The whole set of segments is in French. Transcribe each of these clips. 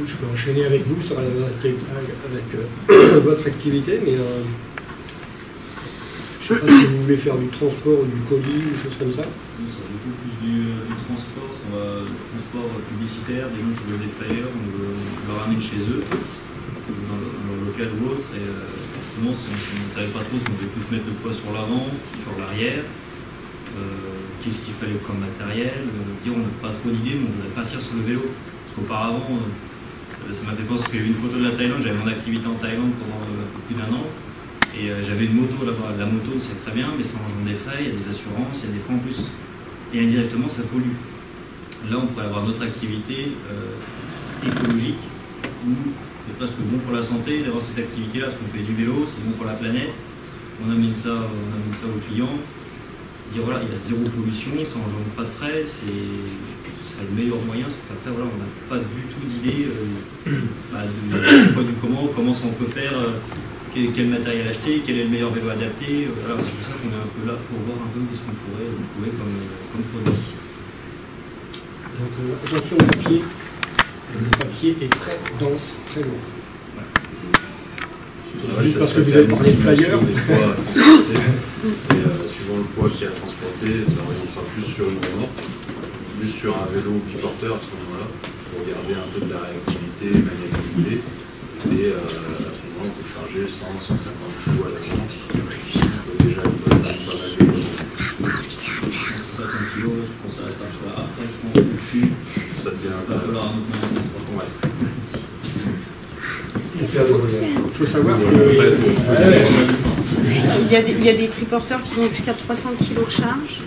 je peux enchaîner avec vous sur avec votre activité, mais je ne sais pas si vous voulez faire du transport ou du colis, ou des choses comme ça. C'est beaucoup plus du transport, transport publicitaire, des gens qui veulent des flyers, on le ramène chez eux, dans leur local ou autre, et justement, si on ne savait pas trop si on devait plus mettre le poids sur l'avant, sur l'arrière, qu'est-ce qu'il fallait comme matériel, dire on n'a pas trop d'idées, mais on voudrait partir sur le vélo. Parce qu'auparavant, ça m'a fait penser que j'ai vu une photo de la Thaïlande, j'avais mon activité en Thaïlande pendant un peu plus d'1 an, et j'avais une moto là-bas. La moto c'est très bien, mais ça engendre des frais, il y a des assurances, il y a des frais en plus. Et indirectement ça pollue. Là on pourrait avoir d'autres activités écologiques, où c'est presque bon pour la santé d'avoir cette activité-là, parce qu'on fait du vélo, c'est bon pour la planète, on amène ça aux clients. Dire voilà, il y a zéro pollution, ça engendre pas de frais, ce serait le meilleur moyen, parce qu'après voilà, on n'a pas du tout d'idée comment ça on peut faire, quel matériel acheter, quel est le meilleur vélo adapté. Voilà, c'est pour ça qu'on est un peu là pour voir un peu ce qu'on pourrait trouver comme produit. Donc attention au papier, le papier est très dense, très lourd. Ouais, juste parce que vous avez parlé de flyer. Suivant le poids qu'il y a à transporter, ça orientera plus sur une remorque, plus sur un vélo biporteur à ce moment-là, pour garder un peu de la réactivité, maniabilité. Et à ce moment-là, on peut charger 100-150 kg à l'avant. Il faut déjà pas mal de vélos. 150 kg, je pense que ça sera après, je pense au-dessus. Ça devient Il va falloir un autre moyen de transport. Ouais. Il faut savoir que il y a des triporteurs qui vont jusqu'à 300 kg de charge.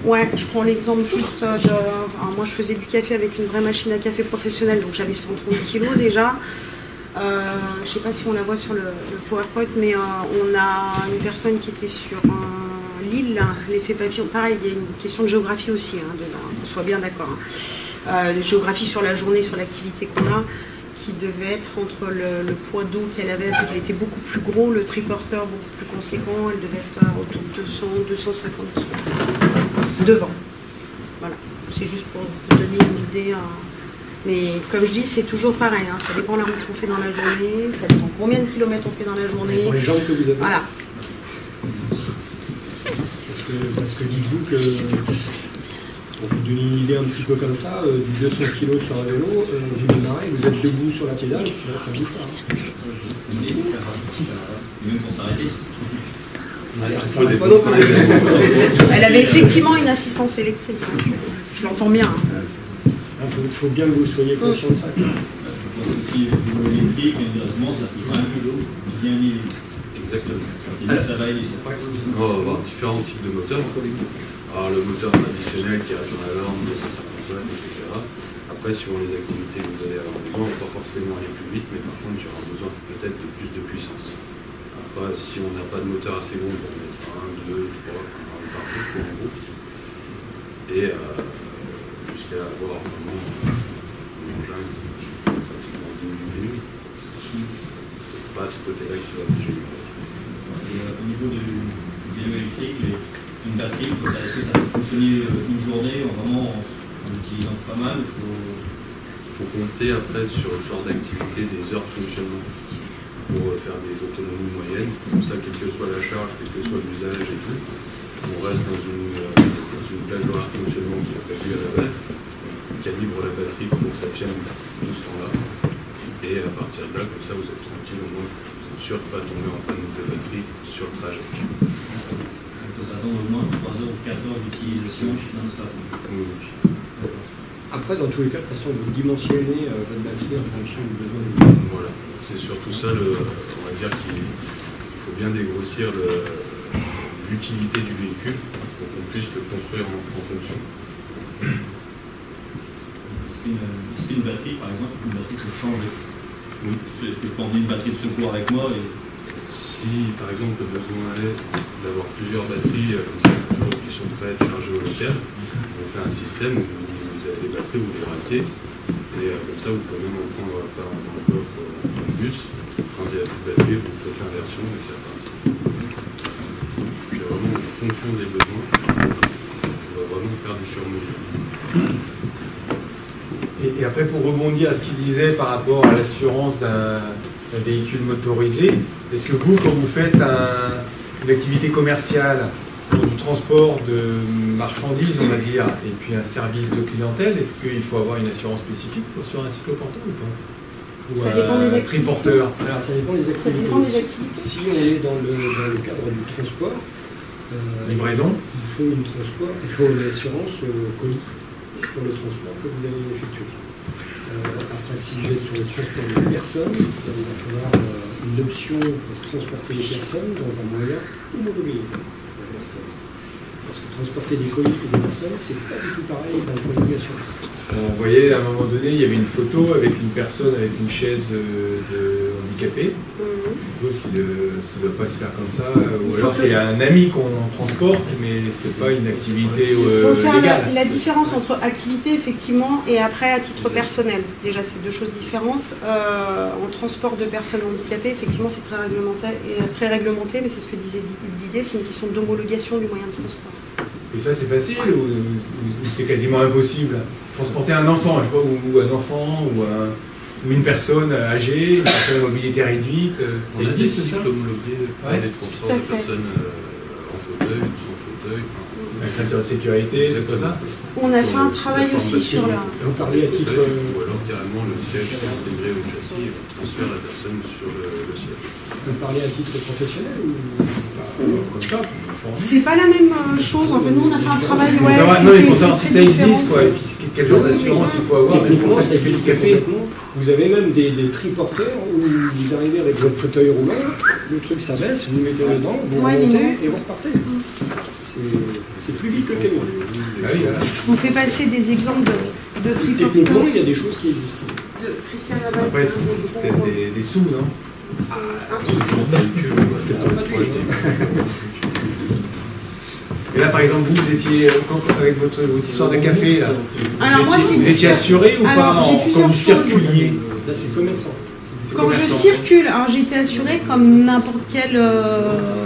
Ouais, je prends l'exemple juste de... Alors moi, je faisais du café avec une vraie machine à café professionnelle, donc j'avais 130 kg déjà. Je ne sais pas si on la voit sur le PowerPoint, mais on a une personne qui était sur l'île, l'effet papillon. Pareil, il y a une question de géographie aussi, qu'on soit bien d'accord. Géographie sur la journée, sur l'activité qu'on a, qui devait être entre le poids d'eau qu'elle avait, parce qu'il était beaucoup plus gros, le triporteur beaucoup plus conséquent, elle devait être autour de 200-250 kg devant. Voilà, c'est juste pour vous donner une idée. Mais comme je dis, c'est toujours pareil, ça dépend de la route qu'on fait dans la journée, ça dépend combien de kilomètres on fait dans la journée. Pour les jambes que vous avez. Voilà. Parce que dites-vous que, pour vous donner une idée un petit peu comme ça, 200 kg sur un vélo, vous démarrez, vous êtes debout sur la pédale, ça ne bouge pas. Même pour s'arrêter. Elle avait effectivement une assistance électrique, je l'entends bien. Il faut bien que vous soyez conscient de ça. Je pense aussi que le vélo électrique, indirectement, ça peut quand même bien aider. Exactement. C'est bien que ça va aider. On va avoir différents types de moteurs. Alors le moteur traditionnel qui reste dans la norme, 250 watts, etc. Après, suivant les activités que vous allez avoir besoin, on ne va pas forcément aller plus vite, mais par contre, il y aura besoin peut-être de plus de puissance. Après, si on n'a pas de moteur assez bon, on peut en mettre 1, 2, 3, partout pour un groupe. Et jusqu'à avoir vraiment un engin qui pratiquement 10 minutes. C'est pas ce côté-là qui va bouger. Au niveau du vélo électrique, une batterie, est-ce que ça peut fonctionner une journée en utilisant pas mal? Il faut compter après sur le genre d'activité des heures de fonctionnement pour faire des autonomies moyennes. Comme ça, quelle que soit la charge, quel que soit l'usage et tout, on reste dans une plage horaire de fonctionnement qui est prévue à la base. On calibre la batterie pour que ça tienne tout ce temps-là. Et à partir de là, comme ça, vous êtes tranquille, au moins, vous êtes sûr de ne pas tomber en panne de batterie sur le trajet. On peut s'attendre au moins 3 heures ou 4 heures d'utilisation non-stop. Après, dans tous les cas, de toute façon, vous dimensionnez votre batterie en fonction du besoin. Voilà, c'est surtout ça, on va dire qu'il faut bien dégrossir l'utilité du véhicule pour qu'on puisse le construire en fonction. Est-ce qu'une batterie, par exemple, une batterie peut changer? Oui. Est-ce que je peux emmener une batterie de secours avec moi Si, par exemple, le besoin est d'avoir plusieurs batteries comme ça, toujours qui sont prêtes, chargées au long terme, on fait un système où vous avez des batteries, vous les ratez, et comme ça, vous pouvez même en prendre dans le coffre dans le bus. Quand il n'y a plus de batterie, vous faites l'inversion et c'est reparti. C'est vraiment en fonction des besoins. On va vraiment faire du sur-mesure. Et Et après, pour rebondir à ce qu'il disait par rapport à l'assurance d'un véhicule motorisé, est-ce que vous, quand vous faites une activité commerciale, du transport de marchandises, on va dire, et puis un service de clientèle, est-ce qu'il faut avoir une assurance spécifique sur un cycloporteur ou pas? Ou Ça dépend des activités. triporteur? Alors, ça dépend des activités. Ça dépend des activités. Si on est dans le cadre du transport, Livraison? il faut une assurance colis pour le transport que vous allez effectuer. Après, si vous êtes sur le transport de personnes, il va falloir une option pour transporter les personnes dans un moyen immobilier. Parce que transporter des colis ou des personnes, c'est pas du tout pareil d'un point de vue assurance. On voyait à un moment donné, il y avait une photo avec une personne avec une chaise de handicapé. Je suppose que ça ne doit pas se faire comme ça. Ou alors c'est un ami qu'on transporte, mais c'est pas une activité Il faut faire légale. la différence entre activité, effectivement, et après à titre personnel. Déjà, c'est deux choses différentes. En transport de personnes handicapées, effectivement, c'est très réglementé, mais c'est ce que disait Didier, c'est une question d'homologation du moyen de transport. Et ça, c'est facile ou c'est quasiment impossible? Transporter un enfant, je sais pas, ou un enfant, ou une personne âgée, une personne à mobilité réduite, On ça a des existe cycles ça? homologués pour Ouais. les transports de personnes en fauteuil ou sans fauteuil. Avec ceinture de sécurité, c'est pas ça? On a fait un travail aussi sur la... Vous parlez à titre... Ou alors carrément le siège intégré au châssis et on transfère la personne sur le siège. Vous parlez à titre professionnel ou Comme ça. C'est pas la même chose. En fait, nous, on a fait un travail... Pour Ouais, savoir, c'est- non, mais c'est- pour savoir c'est si ça très existe, différent. quoi, et puis quel genre d'assurance il faut avoir, même pour ça qui fait du café. Vous avez même des triporteurs où vous arrivez avec votre fauteuil roulant, le truc s'abaisse, vous le mettez dedans, vous Ouais, remontez mais et vous repartez. C'est plus vite que le camion. Ah oui, voilà. Je vous fais passer des exemples de Techniquement, triporteurs. il y a des choses qui existent. De Christian Laval. Après, c'est peut-être des sous, non? C'est pas gratuit. Et là, par exemple, vous étiez, avec votre histoire de café, là, Alors, moi, c'est vous étiez assuré ou Alors, pas j'ai quand plusieurs vous choses. circuliez? Là, c'est commerçant. Quand je circule, alors j'ai été assurée comme n'importe quel,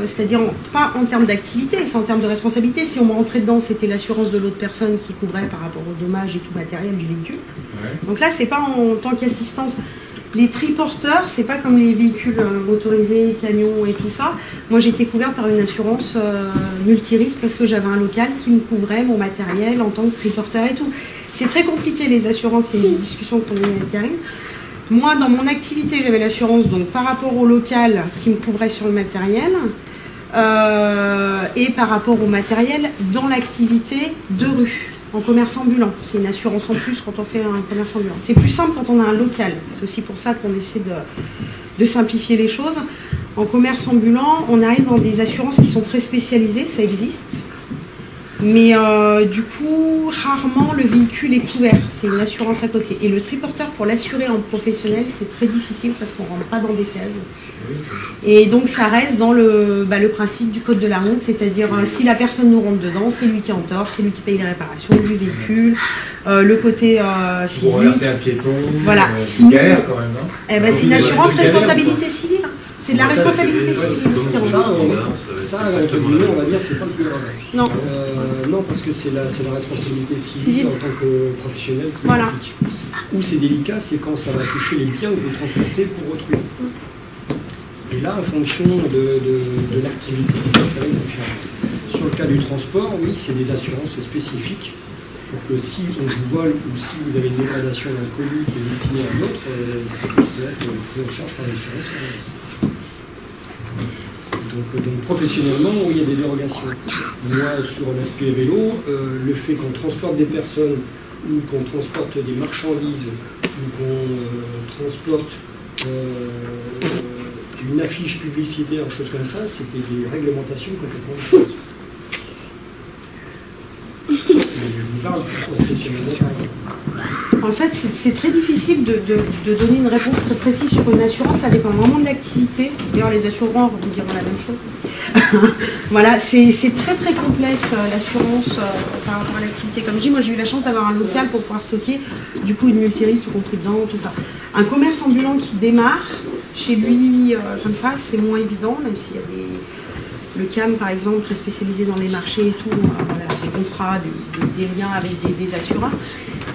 c'est-à-dire pas en termes d'activité, c'est en termes de responsabilité. Si on me rentrait dedans, c'était l'assurance de l'autre personne qui couvrait par rapport aux dommages et tout matériel du véhicule. Ouais. Donc là, c'est pas en tant qu'assistance. Les triporteurs, c'est pas comme les véhicules motorisés, camions et tout ça. Moi, j'ai été couverte par une assurance multirisque parce que j'avais un local qui me couvrait mon matériel en tant que triporteur et tout. C'est très compliqué les assurances et les discussions que on a eues avec Karine. Moi, dans mon activité, j'avais l'assurance donc par rapport au local qui me couvrait sur le matériel et par rapport au matériel dans l'activité de rue, en commerce ambulant. C'est une assurance en plus quand on fait un commerce ambulant. C'est plus simple quand on a un local. C'est aussi pour ça qu'on essaie de simplifier les choses. En commerce ambulant, on arrive dans des assurances qui sont très spécialisées, ça existe. Mais du coup, rarement le véhicule est couvert. C'est une assurance à côté. Et le triporteur, pour l'assurer en professionnel, c'est très difficile parce qu'on ne rentre pas dans des cases. Et donc, ça reste dans le principe du code de la route, c'est-à-dire si la personne nous rentre dedans, c'est lui qui est en tort, c'est lui qui paye les réparations du véhicule, le côté Pour physique. renverser un piéton, Voilà. c'est une galère quand même, non? Eh ben, c'est une assurance responsabilité civile. C'est de la responsabilité c'est- civile. c'est- ce qui c'est- rentre. Ça, entre guillemets, on va dire, c'est pas le plus grave. Non. Non, parce que c'est la responsabilité civile Civile. en tant que professionnel qui Voilà. s'applique. Où c'est délicat, c'est quand ça va toucher les biens que vous transportez pour autrui. Et là, en fonction de l'activité, ça va être différent. Sur le cas du transport, oui, c'est des assurances spécifiques pour que si on vous vole ou si vous avez une dégradation d'un colis qui est destiné à un autre, ça puisse être pris en charge par l'assurance. Donc professionnellement, oui, il y a des dérogations. Moi, sur l'aspect vélo, le fait qu'on transporte des personnes ou qu'on transporte des marchandises ou qu'on transporte une affiche publicitaire, choses comme ça, c'était des réglementations complètement différentes. Je vous parle professionnellement. En fait, c'est très difficile de donner une réponse très précise sur une assurance, ça dépend vraiment de l'activité. D'ailleurs, les assureurs vous diront la même chose. Voilà, c'est très très complexe l'assurance par rapport à l'activité. Comme je dis, moi j'ai eu la chance d'avoir un local pour pouvoir stocker du coup une multirisque, tout compris dedans, tout ça. Un commerce ambulant qui démarre, chez lui, comme ça, c'est moins évident, même s'il y a le CAM par exemple qui est spécialisé dans les marchés et tout, voilà, des contrats, des liens avec des assureurs.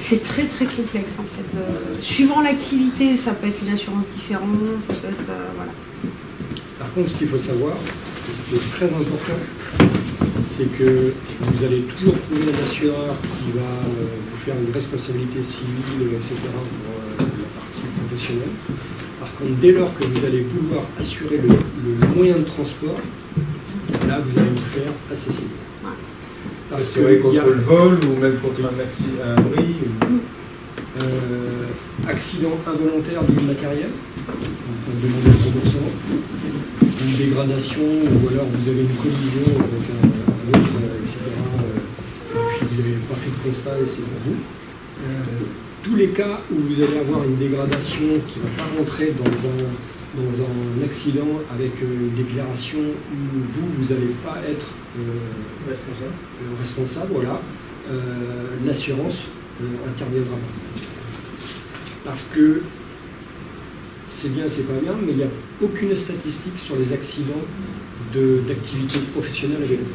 C'est très très complexe en fait. Suivant l'activité, ça peut être une assurance différente, ça peut être... voilà. Par contre, ce qu'il faut savoir, et ce qui est très important, c'est que vous allez toujours trouver un assureur qui va vous faire une responsabilité civile, etc. pour la partie professionnelle. Par contre, dès lors que vous allez pouvoir assurer le moyen de transport, là, vous allez vous faire assassiner. Parce que contre le vol ou même contre un bris accident involontaire du matériel, on demande un remboursement, une dégradation, ou alors vous avez une collision avec un autre, etc. Et puis vous n'avez pas fait de constat et c'est pour vous. Tous les cas où vous allez avoir une dégradation qui ne va pas rentrer dans un accident avec une déclaration où vous n'allez pas être responsable, voilà, l'assurance interviendra pas. Parce que c'est bien, c'est pas bien, mais il n'y a aucune statistique sur les accidents d'activité professionnelle avec le vélo.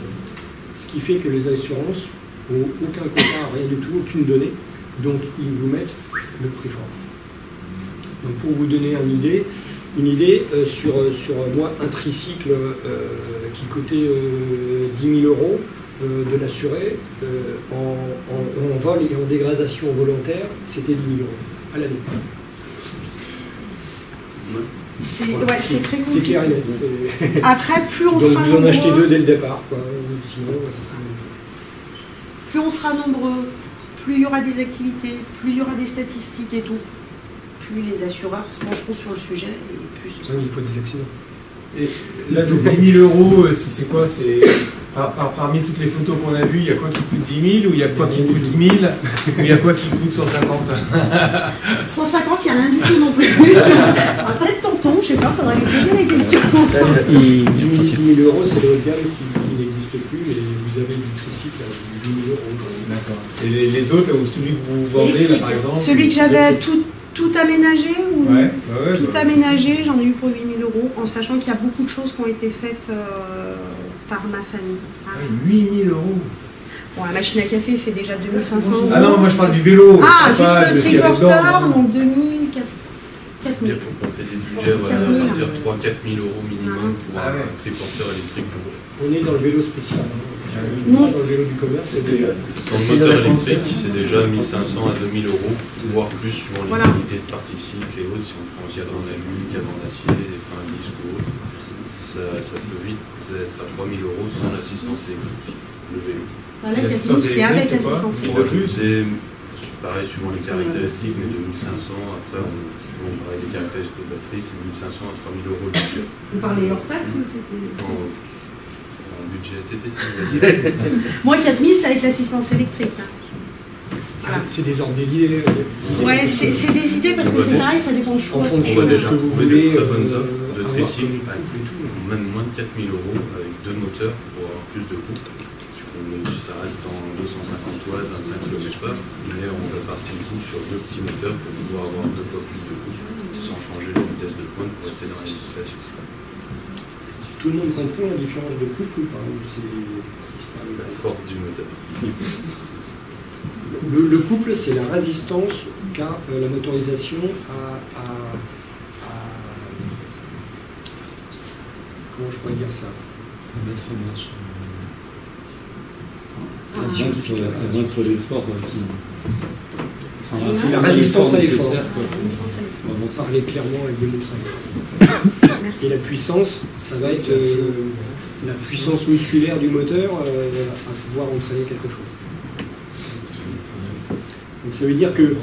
Ce qui fait que les assurances n'ont aucun quota, rien du tout, aucune donnée, donc ils vous mettent le prix fort. Donc pour vous donner une idée sur moi, un tricycle qui coûtait 10 000 € de l'assuré, en vol et en dégradation volontaire, c'était 10 000 € à l'année. C'est Voilà. très compliqué. C'est clair et net. Après, plus on Donc sera vous en achetez nombreux, 2 dès le départ, quoi. Sinon, plus on sera nombreux, plus il y aura des activités, plus il y aura des statistiques et tout, plus les assureurs se pencheront sur le sujet et plus ce sera. il faut des accidents. Et là, donc 10 000 €, c'est quoi? C'est parmi toutes les photos qu'on a vues, il y a quoi qui coûte 10 000 ou il y a quoi qui coûte 1000 ou il y a quoi qui coûte 150? 150, il n'y a rien du tout non plus. Peut-être tonton, je sais pas, faudrait lui poser la question. 10 000 €, c'est le haut de gamme qui n'existe plus, mais vous avez du tricycle à 10 000 €. D'accord. Et les autres, ou celui que vous vendez, là, par exemple? Celui que j'avais tout aménagé ou tout aménagé, j'en ai eu pour 8 000 €, en sachant qu'il y a beaucoup de choses qui ont été faites par ma famille. 8 000 €. Bon, la machine à café fait déjà 2 500 €. Ah non, moi je parle du vélo. Ah, pas de juste ce le qu'il y avait dedans, triporteur, non. donc 2 000, 4 000. Pour compter des budgets, voilà, on va dire 3 000 à 4 000 € minimum pour un triporteur électrique. On est dans le vélo spécial. Non. Dans le vélo du commerce, c'est déjà. Son moteur électrique, c'est déjà 1 500 à 2 000 €, voire plus suivant les qualités de partie cycle et autres. Si on prend cadre en alu, cadre en acier, des freins à disque ou autre, ça peut vite être à 3 000 € sans l'assistance électrique, le vélo. Voilà, c'est avec assistance électrique. C'est pareil suivant les caractéristiques, mais 2500, après, suivant pareil, les caractéristiques de batterie, c'est 1500 à 3 000 € le budget. Vous parlez hors taxe ou En budget TTC, on va dire. Moi, 4 000, c'est avec l'assistance électrique. Hein. Voilà. C'est des ordres d'idées. Ouais, c'est des idées parce que c'est pareil, ça dépend de choix. En fonction On va de ce déjà que vous trouver voulez. de très bonnes offres de avoir tricycle, comme- même moins de 4 000 € avec 2 moteurs pour avoir plus de coût. Ça reste en 250 watts, 25 km/h, mais on répartit le coût sur 2 petits moteurs pour pouvoir avoir 2 fois plus de coût sans changer la vitesse de pointe pour rester dans la législation. Tout le monde comprend la différence de couple ou pas? C'est La force du moteur. Le couple, c'est la résistance qu'a la motorisation à comment je pourrais dire ça? Vaincre l'effort qui. C'est la résistance à l'effort. nécessaire, quoi. On va parler clairement avec des mots simples. Et la puissance, ça va être la puissance musculaire du moteur à pouvoir entraîner quelque chose. Donc ça veut dire que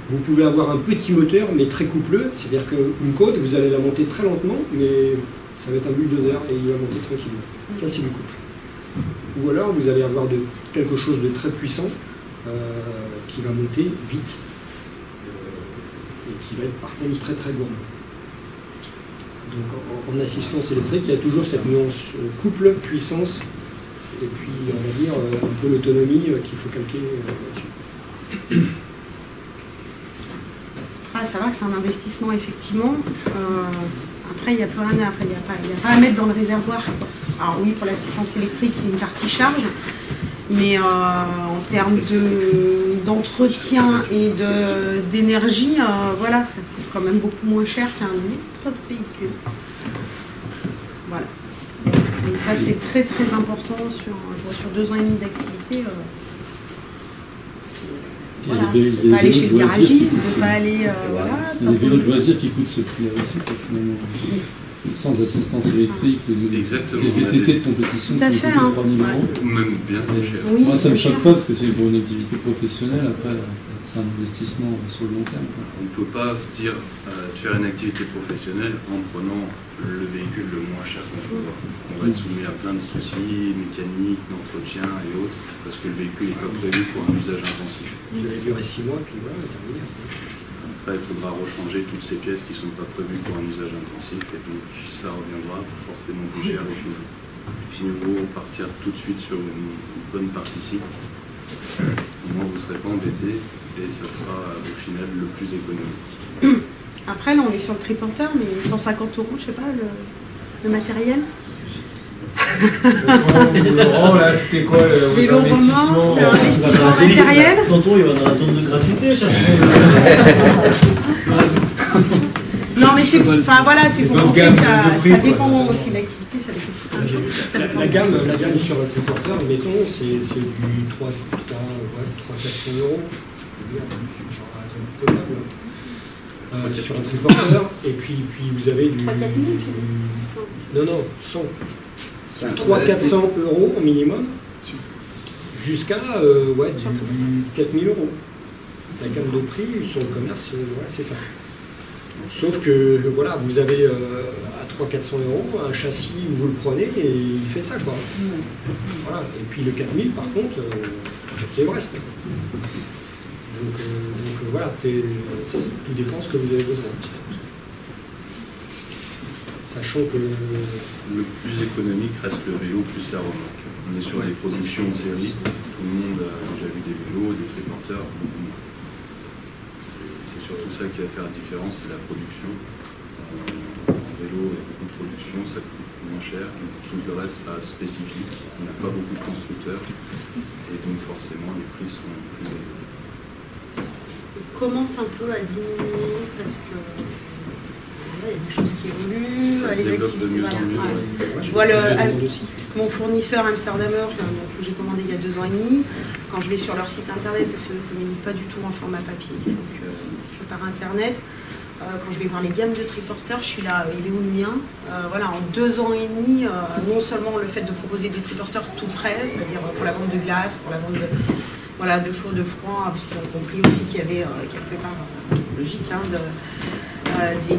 vous pouvez avoir un petit moteur mais très coupleux, c'est-à-dire qu'une côte, vous allez la monter très lentement, mais ça va être un bulldozer et il va monter tranquillement. Ça c'est du couple. Ou alors vous allez avoir quelque chose de très puissant qui va monter vite et qui va être par contre très très gourmand. Donc en assistance électrique, il y a toujours cette nuance couple, puissance, et puis on va dire un peu l'autonomie qu'il faut calquer là-dessus. Ah, c'est vrai que c'est un investissement, effectivement. Après, il n'y a plus rien à, il y a pas à mettre dans le réservoir. Alors oui, pour l'assistance électrique, il y a une partie charge, mais en termes d'entretien et d'énergie, voilà, ça coûte quand même beaucoup moins cher qu'un autre véhicule. Voilà. Et ça, c'est très très important je vois sur 2 ans et demi d'activité. Voilà. De ne pas aller chez le garagiste, de ne pas aller. Voilà, il y a des vélos de loisirs qui coûtent ce prix-là aussi, finalement. Sans assistance électrique, exactement, des VTT de compétition qui coûtent 3 000 euros. Ou même bien plus cher. Oui, moi, ça ne me choque pas parce que c'est pour une activité professionnelle. Après, c'est un investissement sur le long terme. On ne peut pas se dire de faire une activité professionnelle en prenant le véhicule le moins cher qu'on peut voir. On va être soumis à plein de soucis mécaniques, d'entretien et autres, parce que le véhicule n'est pas prévu pour un usage intensif. Vous allez durer 6 mois, puis voilà, terminé. Après, il faudra rechanger toutes ces pièces qui ne sont pas prévues pour un usage intensif, et donc ça reviendra forcément plus cher au final. Il vaut partir tout de suite sur une bonne partie cycle. Au moins, vous ne serez pas embêté, et ça sera au final le plus économique. Après, là, on est sur le triporteur, mais 150 €, je sais pas, le matériel. Laurent, là, c'était quoi l'investissement matériel? Tantôt, il va dans la zone de gratuité chercher. Non, mais c'est voilà, c'est pour montrer que ça dépend aussi de l'activité, ça dépend. La gamme sur le triporteur, mettons, c'est du 300-400 €. Sur un triporteur, et puis vous avez du. 3-4 000 Non, 100. 300-400 € au minimum, jusqu'à du 4 000 €. La gamme de prix sur le commerce, voilà, c'est ça. Sauf que voilà, vous avez à 300-400 € un châssis où vous le prenez et il fait ça, quoi. Voilà. Et puis le 4 000, par contre, c'est le reste. Donc voilà, tout dépend de ce que vous avez besoin. Sachant que le plus économique reste le vélo plus la remorque. On est sur les productions de série, tout le monde a déjà vu des vélos, des triporteurs, beaucoup moins. C'est surtout ça qui va faire la différence, c'est la production. En vélo et en production, ça coûte moins cher, tout le reste, ça spécifique. On n'a pas beaucoup de constructeurs, et donc forcément les prix sont plus élevés. Commence un peu à diminuer parce que il y a des choses qui évoluent, ça se les développe de activités. mieux en mieux. Ouais. Je vois mon fournisseur Amsterdamer que j'ai commandé il y a 2 ans et demi. Quand je vais sur leur site internet, parce qu'ils ne communiquent pas du tout en format papier, donc je fais par internet. Quand je vais voir les gammes de triporteurs, je suis là, il est où le mien? Voilà, en 2 ans et demi, non seulement le fait de proposer des triporteurs tout prêts, c'est-à-dire pour la vente de glace, pour la vente de chaud, de froid, parce qu'ils ont compris aussi qu'il y avait quelque part logique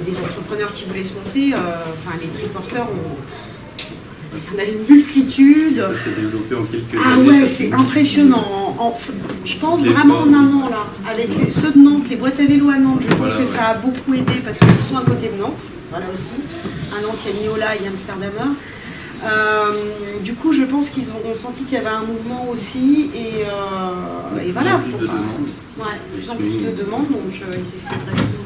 des entrepreneurs qui voulaient se monter. Les triporteurs, on a une multitude. Ça s'est développé en quelques années. Ah ouais, c'est impressionnant. Je pense vraiment en un an, là, avec ceux de Nantes, les boîtes à vélo à Nantes, je pense que ça a beaucoup aidé parce qu'ils sont à côté de Nantes, voilà aussi. À Nantes, il y a Niola et Amsterdamer. Du coup, je pense qu'ils ont senti qu'il y avait un mouvement aussi, et voilà. Plus de demandes. Ouais, de plus en plus de demandes, donc ils essaient de répondre.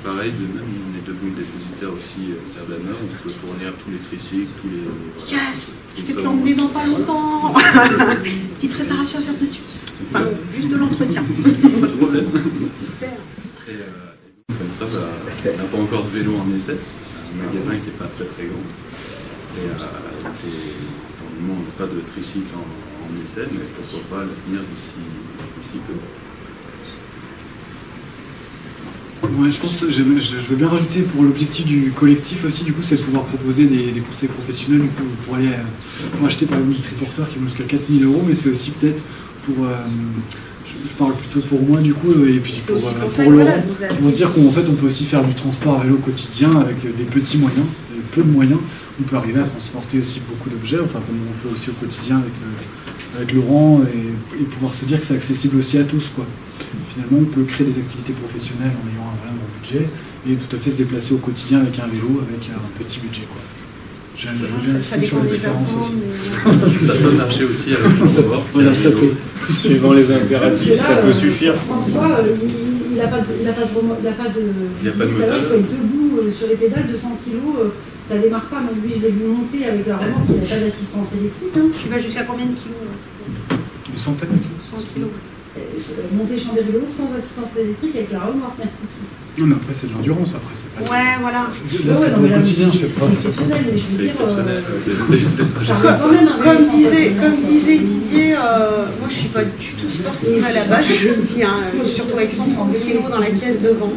Pareil, de même, on est devenu dépositaire aussi Amsterdamer, on peut fournir tous les tricycles, tous les. Yes, je vais te l'emmener dans pas longtemps. Petite préparation à faire dessus. Enfin, juste de l'entretien. Pas de problème. Super. Et comme ça, on n'a pas encore de vélo en essai, un magasin qui n'est pas très très grand. Et pour le moment, on n'a pas de tricycle en essai, mais pourquoi pas l'avenir d'ici peu. Ouais, je pense que je veux bien rajouter pour l'objectif du collectif aussi, du coup, c'est de pouvoir proposer des conseils professionnels du coup, pour aller pour acheter par exemple des triporteurs qui vont jusqu'à 4 000 €, mais c'est aussi peut-être pour, je parle plutôt pour moi du coup, et puis pour Laurent, pour se dire qu'en fait on peut aussi faire du transport à vélo quotidien avec des petits moyens, peu de moyens, on peut arriver à transporter aussi beaucoup d'objets, enfin comme on fait aussi au quotidien avec Laurent, et pouvoir se dire que c'est accessible aussi à tous, quoi. Finalement, on peut créer des activités professionnelles en ayant un bon budget et tout à fait se déplacer au quotidien avec un vélo, avec un petit budget, quoi. J'ai Ça dépend des attentes. Ça peut marcher aussi avec le transport. Voilà, ça peut. Suivant les impératifs, ça peut suffire. François, il n'a pas de Il faut être debout sur les pédales, 200 kg, ça démarre pas. Même lui, je l'ai vu monter avec la remorque, il n'a pas d'assistance électrique. Tu vas jusqu'à combien de kilos là? Une centaine de kilos. 100 kilos. Monter Chambéry-le-Haut sans assistance électrique avec la remorque. Non, mais après, c'est de l'endurance, après. C'est pas... Ouais, voilà. Là, c'est non, mais mon là, quotidien, je fais pas. C'est exceptionnel, mais je veux C'est dire. exceptionnel. Ça reste quand même un Comme vélo disait sans- Didier, moi je suis pas du tout sportive à la base, je le dis, hein, surtout avec 130 kilos dans la caisse devant.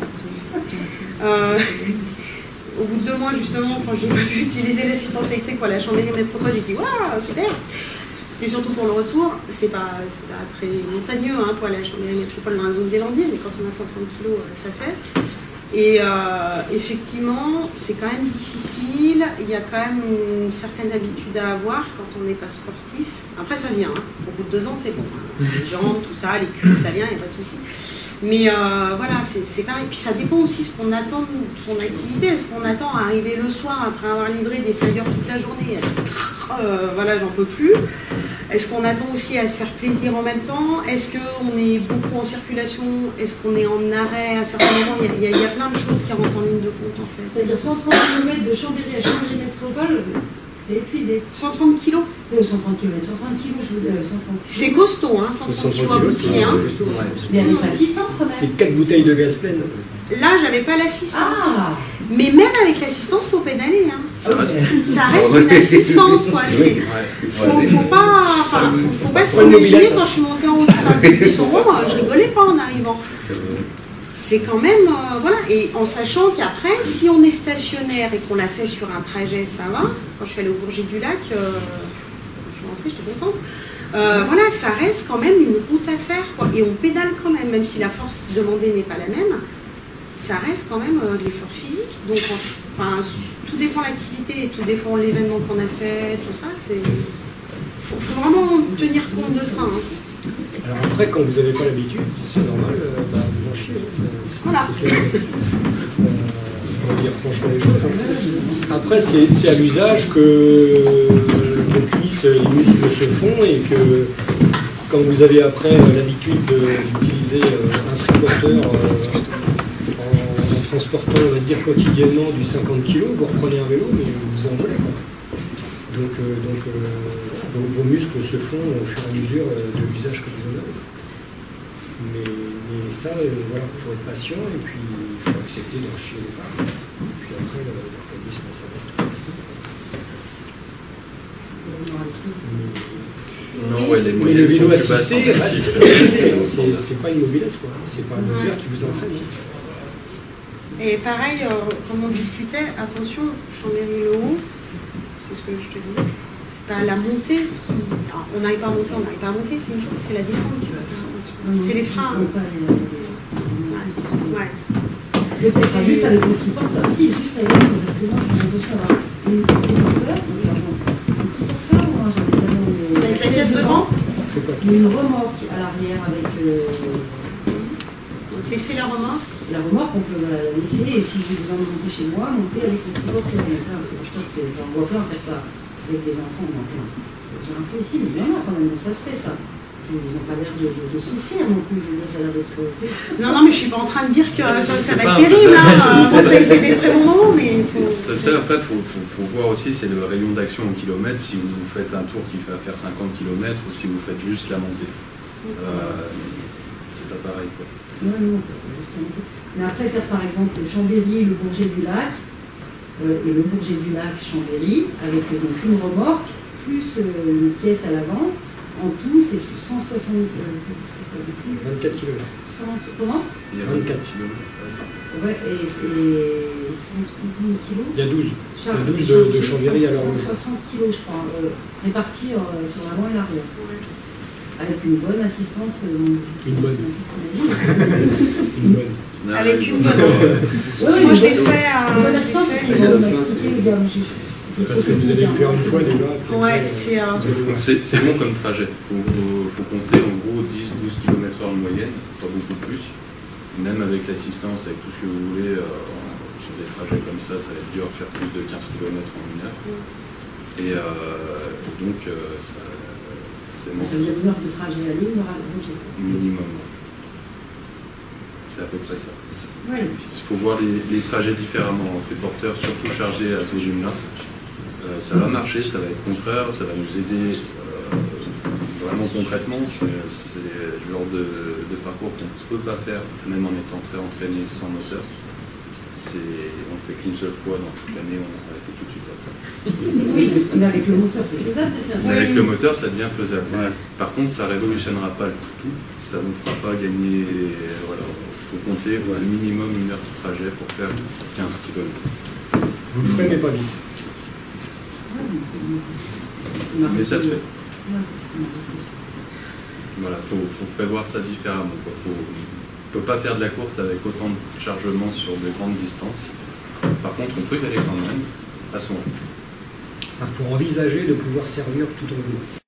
Au bout de 2 mois, justement, quand j'ai utilisé l'assistance électrique pour la Chambéry Métropole, j'ai dit waouh, super! C'était surtout pour le retour, c'est pas très montagneux hein, pour aller à la Chambéry Métropole dans la zone des Landiers, mais quand on a 130 kilos, ça fait. Et effectivement, c'est quand même difficile, il y a quand même une certaine habitude à avoir quand on n'est pas sportif. Après, ça vient, hein. Au bout de 2 ans, c'est bon. Hein. Les jambes, tout ça, les cuisses, ça vient, il n'y a pas de souci. Mais voilà, c'est pareil. Puis ça dépend aussi de ce qu'on attend de son activité. Est-ce qu'on attend à arriver le soir après avoir livré des flyers toute la journée? Voilà, j'en peux plus. Est-ce qu'on attend aussi à se faire plaisir en même temps? Est-ce qu'on est beaucoup en circulation? Est-ce qu'on est en arrêt à certains moments? Il y a plein de choses qui rentrent en ligne de compte en fait. C'est-à-dire 130 km de Chambéry à Chambéry Métropole, t'es épuisé. 130 kilos? 130 km, 130 kg, je veux dire, 130 kg. C'est costaud, hein, 130 kilos aboutis. Hein. Mais avec l'assistance quand même. C'est 4 bouteilles de gaz pleines. Là, j'avais pas l'assistance. Ah. Mais même avec l'assistance, il faut pédaler. Hein. Ça reste. Ça reste une assistance, quoi. Faut pas s'imaginer quand je suis montée en haut du buisson, je rigolais pas en arrivant. C'est quand même, voilà, et en sachant qu'après, si on est stationnaire et qu'on l'a fait sur un trajet, ça va. Quand je suis allée au Bourget du Lac, je suis rentrée, j'étais contente. Voilà, ça reste quand même une route à faire, quoi. Et on pédale quand même si la force demandée n'est pas la même. Ça reste quand même de l'effort physique. Donc, enfin, tout dépend de l'activité, tout dépend de l'événement qu'on a fait, tout ça. Faut vraiment tenir compte de ça. Hein. Alors après, quand vous n'avez pas l'habitude, c'est normal, vous en chiez. Voilà. On va dire franchement les choses. Hein. Après, c'est à l'usage que vos cuisses, les muscles se font et que quand vous avez après l'habitude d'utiliser un triporteur en transportant, on va dire, quotidiennement du 50 kg, vous reprenez un vélo, mais vous envolez. Donc vos muscles se font au fur et à mesure de l'usage que vous en avez. Mais ça, voilà, il faut être patient et puis il faut accepter d'en chier au départ. Puis après, la distance, ça va. Non, ouais, les Mais le moyens vélo sont plus basses, assisté en reste principe. c'est pas une mobilette, quoi. C'est pas un moteur qui vous entraîne. Et pareil, comme on discutait, attention, Chambéry-le-Haut, c'est ce que je te disais, c'est pas la montée. Alors, on n'arrive pas à monter, c'est une chose, c'est la descente qui va. C'est les freins. Ouais. Peut-être pas juste avec le triporteur. Si, juste avec le parce que moi, j'ai l'impression d'avoir un triporteur, ou un jardin. Avec la caisse devant. Mais une remorque à l'arrière avec. Donc laisser la remorque. La remorque, on peut la laisser, et si j'ai besoin de monter chez moi, monter avec le triporteur. On voit plein faire ça avec des enfants, on voit plein. J'ai un peu ici, mais il y en a quand même, donc ça se fait ça. Ils n'ont pas l'air de souffrir non plus, je veux dire, ça a l'air d'être fait. Non, mais je suis pas en train de dire que ça va être terrible, hein. Ça a été des très bons moments, mais il faut... Ça se fait, en fait, il faut voir aussi, c'est le rayon d'action en kilomètres, si vous faites un tour qui va faire 50 km ou si vous faites juste la montée. C'est pas pareil, quoi. Non, ça c'est juste la montée. Mais après, faire par exemple Chambéry, le Bourget du Lac, et le Bourget du Lac, Chambéry, avec donc une remorque, plus une pièce à l'avant, en tout, c'est 160... 24 km. Comment? Il y a 24 km. Ouais, et c'est 130 kilos. Il y a 12. Il y a 12 de Chambéry à l'heure. 160 kilos, je crois, répartis sur l'avant et l'arrière. Avec une bonne assistance. Une bonne. Une bonne. Avec une bonne... Oui, moi je l'ai fait à... Une bonne assistance, parce qu'il faut m'expliquer le gars. Parce que vous allez le faire une fois déjà. Ouais, c'est... C'est long comme trajet. Il faut compter en gros 10-12 km/h en moyenne, pas beaucoup plus. Même avec l'assistance, avec tout ce que vous voulez, sur des trajets comme ça va être dur de faire plus de 15 km en une heure. Et donc, c'est bon. Ça veut dire une heure de trajet aller, une heure à retour. Minimum. C'est à peu près ça. Ouais. Il faut voir les trajets différemment entre les porteurs, surtout chargés à ce volume-là. Ça va marcher, ça va être contraire, ça va nous aider vraiment vraiment concrètement, c'est le genre de parcours qu'on ne peut pas faire, même en étant très entraîné sans moteur. On ne fait qu'une seule fois dans toute l'année, on a arrêté tout de suite après. Oui, mais avec le moteur, c'est faisable de faire ça. Avec le moteur, ça devient faisable. Ouais. Par contre, ça ne révolutionnera pas le tout. Ça ne vous fera pas gagner. Voilà, il faut compter un minimum 1 heure de trajet pour faire 15 km. Vous le ferez, mais pas vite. Mais ça se fait. Voilà, faut prévoir ça différemment. On ne peut pas faire de la course avec autant de chargement sur de grandes distances. Par contre, on peut y aller quand même à son rythme. Pour envisager de pouvoir servir tout en vélo.